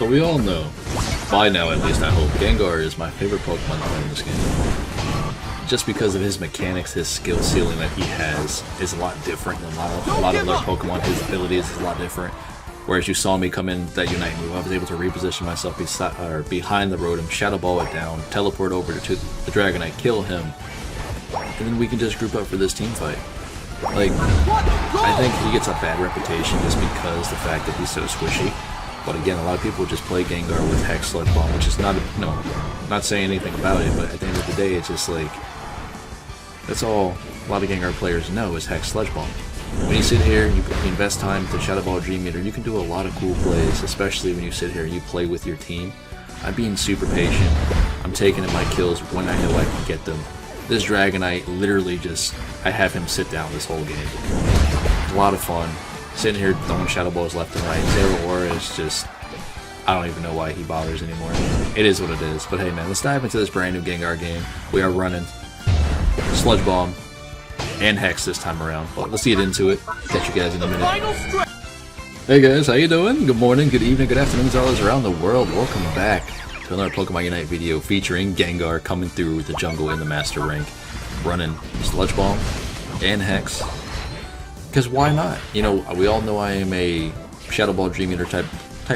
So we all know, by now at least I hope, Gengar is my favorite Pokemon to play in this game. Just because of his mechanics, his skill ceiling that he has is a lot different than a lot of other Pokemon. His abilities is a lot different. Whereas you saw me come in that Unite move, I was able to reposition myself behind the Rotom, Shadow Ball it down, teleport over to the Dragonite, kill him, and then we can just group up for this team fight. Like, I think he gets a bad reputation just because the fact that he's so squishy. But again, a lot of people just play Gengar with Hex Sludge Bomb, which is not saying anything about it, but at the end of the day, it's just like, that's all a lot of Gengar players know is Hex Sludge Bomb. When you sit here, you invest time to Shadow Ball Dream Eater, you can do a lot of cool plays, especially when you sit here and you play with your team. I'm being super patient, I'm taking in my kills when I know I can get them. This Dragonite, literally just, I have him sit down this whole game. A lot of fun. Sitting here throwing Shadow Balls left and right. Zero Aura is just, I don't even know why he bothers anymore. It is what it is. But hey man, let's dive into this brand new Gengar game. We are running Sludge Bomb and Hex this time around. But let's get into it. Catch you guys in a minute. Hey guys, how you doing? Good morning, good evening, good afternoon to all those around the world. Welcome back to another Pokemon Unite video featuring Gengar coming through the jungle in the Master Rank. Running Sludge Bomb and Hex. Because why not? You know, we all know I am a Shadow Ball Dream Eater type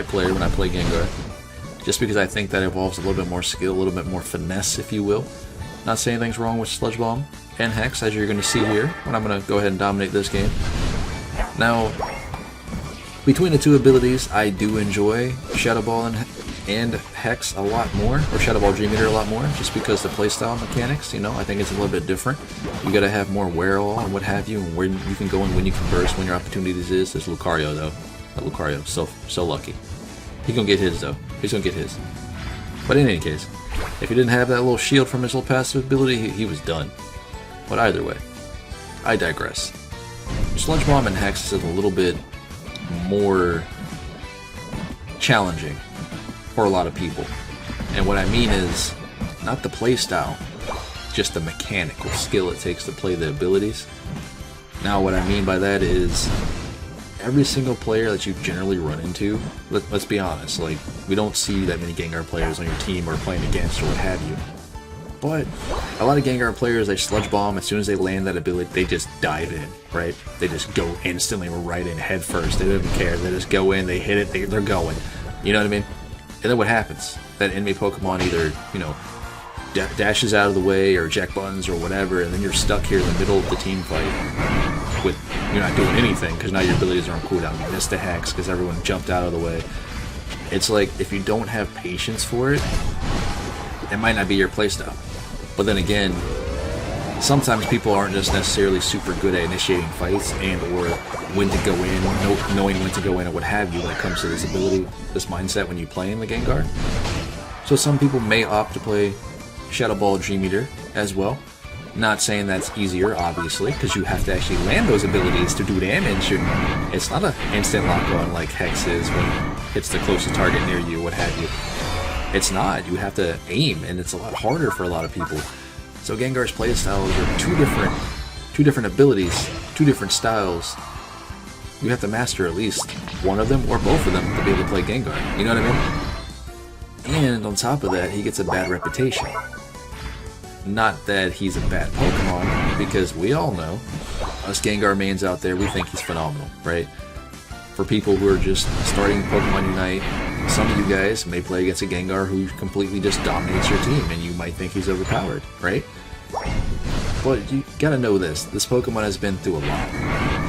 player when I play Gengar. Just because I think that involves a little bit more skill, a little bit more finesse, if you will. Not saying anything's wrong with Sludge Bomb and Hex, as you're going to see here, when I'm going to go ahead and dominate this game. Now, between the two abilities, I do enjoy Shadow Ball and Hex a lot more, or Shadow Ball Dream Eater a lot more, just because the playstyle mechanics, you know, I think it's a little bit different. You gotta have more wear-all and what have you, and where you can go and when you can burst, when your opportunities is. There's Lucario though. That Lucario, so lucky. He's gonna get his though. He's gonna get his. But in any case, if he didn't have that little shield from his little passive ability, he was done. But either way, I digress. Sludge Bomb and Hex is a little bit more challenging for a lot of people. And what I mean is, not the playstyle, just the mechanical skill it takes to play the abilities. Now what I mean by that is, every single player that you generally run into, let's be honest, like, we don't see that many Gengar players on your team or playing against or what have you. But a lot of Gengar players, they Sludge Bomb, as soon as they land that ability, they just dive in, right? They just go instantly right in head first. They don't even care. They just go in, they hit it, they're going. You know what I mean? And then what happens? That enemy Pokemon either, you know, dashes out of the way or jack buttons or whatever, and then you're stuck here in the middle of the team fight with, you're not doing anything because now your abilities are on cooldown. You missed the Hex because everyone jumped out of the way. It's like, if you don't have patience for it, it might not be your playstyle. But then again, sometimes people aren't just necessarily super good at initiating fights and or when to go in, knowing when to go in or what have you when it comes to this ability, this mindset when you play in the Gengar. So some people may opt to play Shadow Ball Dream Eater as well. Not saying that's easier, obviously, because you have to actually land those abilities to do damage. It's not an instant lock on like Hex is when it hits the closest target near you, what have you. It's not. You have to aim, and it's a lot harder for a lot of people. So Gengar's playstyles are two different abilities, two different styles. You have to master at least one of them or both of them to be able to play Gengar. You know what I mean? And on top of that, he gets a bad reputation. Not that he's a bad Pokemon, because we all know, us Gengar mains out there, we think he's phenomenal, right? For people who are just starting Pokemon Unite, some of you guys may play against a Gengar who completely just dominates your team, and you might think he's overpowered, right? But you gotta know this Pokemon has been through a lot,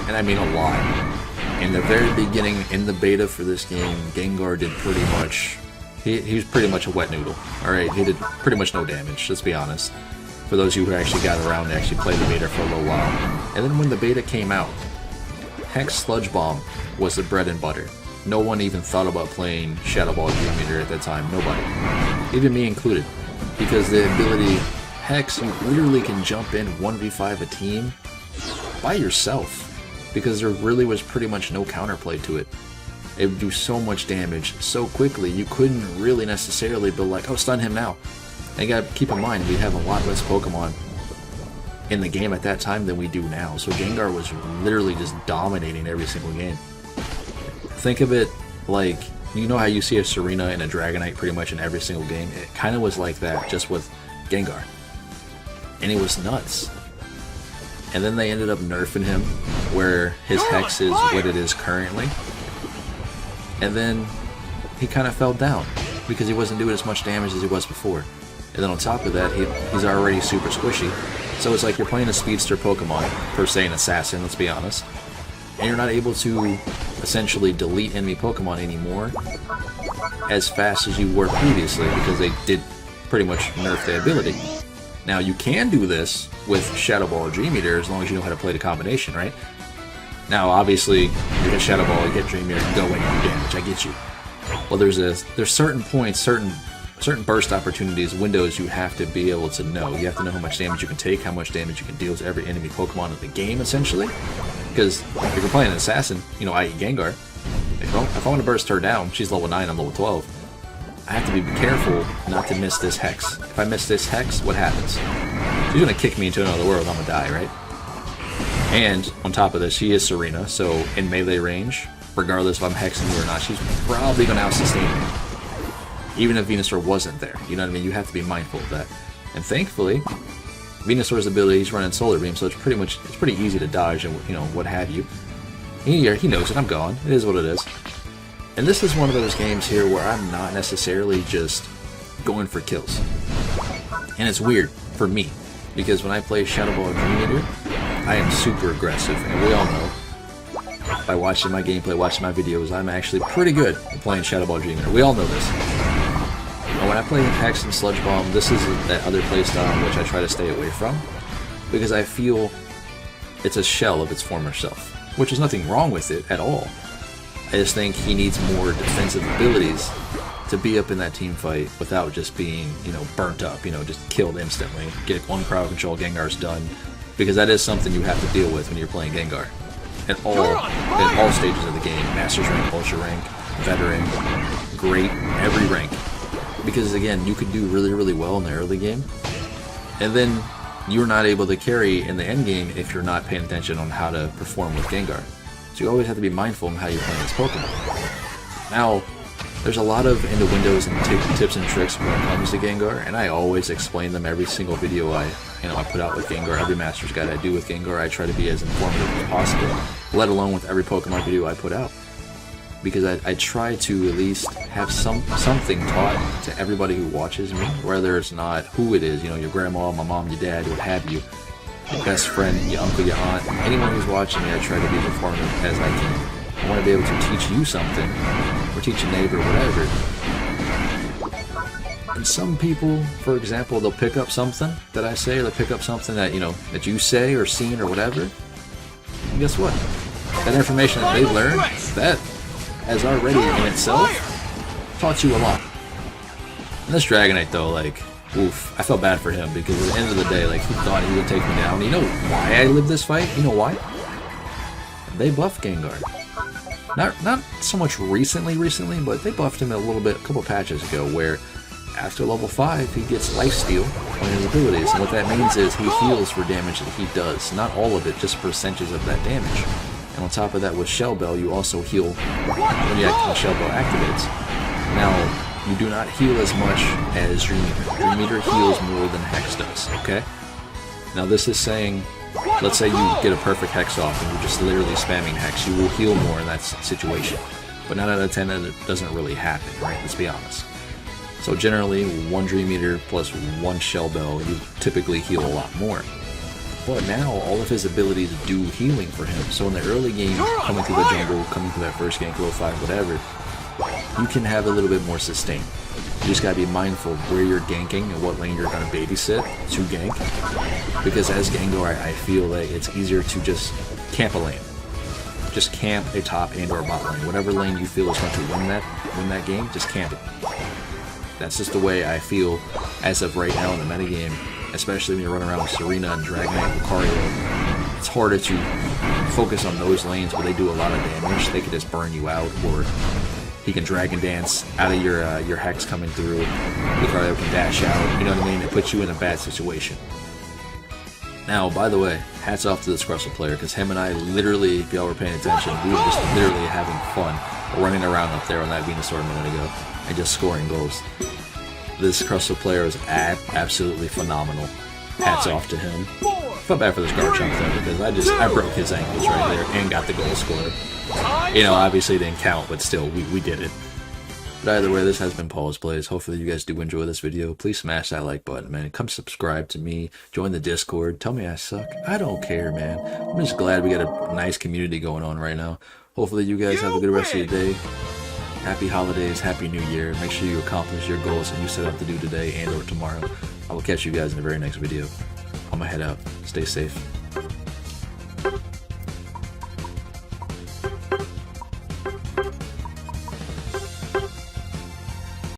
and I mean a lot. In the very beginning, in the beta for this game, Gengar did pretty much, he was pretty much a wet noodle, alright? He did pretty much no damage, let's be honest. For those of you who actually got around to actually play the beta for a little while. And then when the beta came out, Hex Sludge Bomb was the bread and butter. No one even thought about playing Shadow Ball Dream Eater at that time. Nobody. Even me included. Because the ability Hex, you literally can jump in 1v5 a team by yourself. Because there really was pretty much no counterplay to it. It would do so much damage so quickly, you couldn't really necessarily be like, oh, stun him now. And you gotta keep in mind, we have a lot less Pokemon in the game at that time than we do now. So Gengar was literally just dominating every single game. Think of it like you know how you see a Tsraeena and a Dragonite pretty much in every single game? It kind of was like that, just with Gengar. And it was nuts. And then they ended up nerfing him, where his Hex is what it is currently. And then he kind of fell down, because he wasn't doing as much damage as he was before. And then on top of that, he's already super squishy. So it's like you're playing a speedster Pokemon, per se an assassin, let's be honest. And you're not able to essentially delete enemy Pokemon anymore as fast as you were previously, because they did pretty much nerf the ability. Now you can do this with Shadow Ball or Dream Eater as long as you know how to play the combination, right? Now obviously, you hit Shadow Ball, you hit Dream Eater, and go in and do damage, I get you. Well, there's certain points, certain burst opportunities, windows you have to be able to know. You have to know how much damage you can take, how much damage you can deal to every enemy Pokemon in the game, essentially. Because if you're playing an assassin, you know, i.e. Gengar, if I want to burst her down, she's level 9, I'm level 12. I have to be careful not to miss this Hex. If I miss this Hex, what happens? She's going to kick me into another world, I'm going to die, right? And on top of this, she is Tsraeena, so in melee range, regardless if I'm hexing you or not, she's probably going to out-sustain me. Even if Venusaur wasn't there, you know what I mean? You have to be mindful of that. And thankfully, Venusaur's ability is running Solar Beam, so it's pretty easy to dodge and, you know, what have you. He knows it, I'm gone. It is what it is. And this is one of those games here where I'm not necessarily just going for kills. And it's weird for me, because when I play Shadow Ball or Dream Eater, I am super aggressive, and we all know, by watching my gameplay, watching my videos, I'm actually pretty good at playing Shadow Ball Dream Eater. We all know this. And when I play Hex and Sludge Bomb, this is that other playstyle which I try to stay away from, because I feel it's a shell of its former self, which is nothing wrong with it at all. I just think he needs more defensive abilities to be up in that team fight without just being, you know, burnt up, you know, just killed instantly. Get one crowd control, Gengar's done, because that is something you have to deal with when you're playing Gengar. At all stages of the game, Masters rank, Ultra rank, Veteran, Great, every rank. Because again, you could do really, really well in the early game, and then you're not able to carry in the end game if you're not paying attention on how to perform with Gengar. So you always have to be mindful of how you play this Pokemon. Now, there's a lot of innuendos and tips and tricks when it comes to Gengar, and I always explain them every single video I put out with Gengar. Every Master's Guide I do with Gengar, I try to be as informative as possible, let alone with every Pokemon video I put out. Because I try to at least have something taught to everybody who watches me, whether it's not who it is, you know, your grandma, my mom, your dad, what have you, your best friend, your uncle, your aunt, anyone who's watching me, I try to be as informative as I can. I want to be able to teach you something, or teach a neighbor, whatever. And some people, for example, they'll pick up something that I say, or they'll pick up something that, you know, that you say or seen or whatever. And guess what? That information that they've learned, that has already in itself taught you a lot. And this Dragonite though, like, oof, I felt bad for him, because at the end of the day, like, he thought he would take me down. You know why I lived this fight? You know why? They buffed Gengar. Not so much recently, but they buffed him a little bit, a couple patches ago, where after level 5, he gets Lifesteal on his abilities, and what that means is he heals for damage that he does. Not all of it, just percentages of that damage. And on top of that, with Shell Bell, you also heal when Shell Bell activates. Now, you do not heal as much as Dream Eater. Dream Eater heals more than Hex does, okay? Now this is saying, let's say you get a perfect Hex off and you're just literally spamming Hex, you will heal more in that situation. But 9 out of 10, it doesn't really happen, right? Let's be honest. So generally, 1 Dream Eater plus 1 Shell Bell, you typically heal a lot more. But now, all of his abilities do healing for him. So in the early game, coming through the jungle, coming through that first gank, level 5, whatever, you can have a little bit more sustain. You just gotta be mindful of where you're ganking and what lane you're gonna babysit to gank. Because as Gengar, I feel that it's easier to just camp a lane. Just camp a top and or bot lane. Whatever lane you feel is going to win that game, just camp it. That's just the way I feel as of right now in the metagame, especially when you're running around with Tsraeena and Dragonite and Lucario. It's harder to focus on those lanes where they do a lot of damage. They can just burn you out, or he can Dragon Dance out of your Hex coming through. Lucario can dash out, you know what I mean? It puts you in a bad situation. Now, by the way, hats off to this Russell player, because him and I literally, if y'all were paying attention, we were just literally having fun running around up there on that Venusaur a minute ago and just scoring goals. This Crustle player is absolutely phenomenal. Hats off to him. Felt bad for this Garchomp though, because I broke his ankles right there and got the goal scored. You know, obviously it didn't count, but still, we did it. But either way, this has been Pawse Plays. Hopefully you guys do enjoy this video. Please smash that like button, man. Come subscribe to me. Join the Discord. Tell me I suck. I don't care, man. I'm just glad we got a nice community going on right now. Hopefully you guys have a good rest of your day. Happy holidays. Happy New Year. Make sure you accomplish your goals that you set out to do today and or tomorrow. I will catch you guys in the very next video. I'm gonna head out. Stay safe.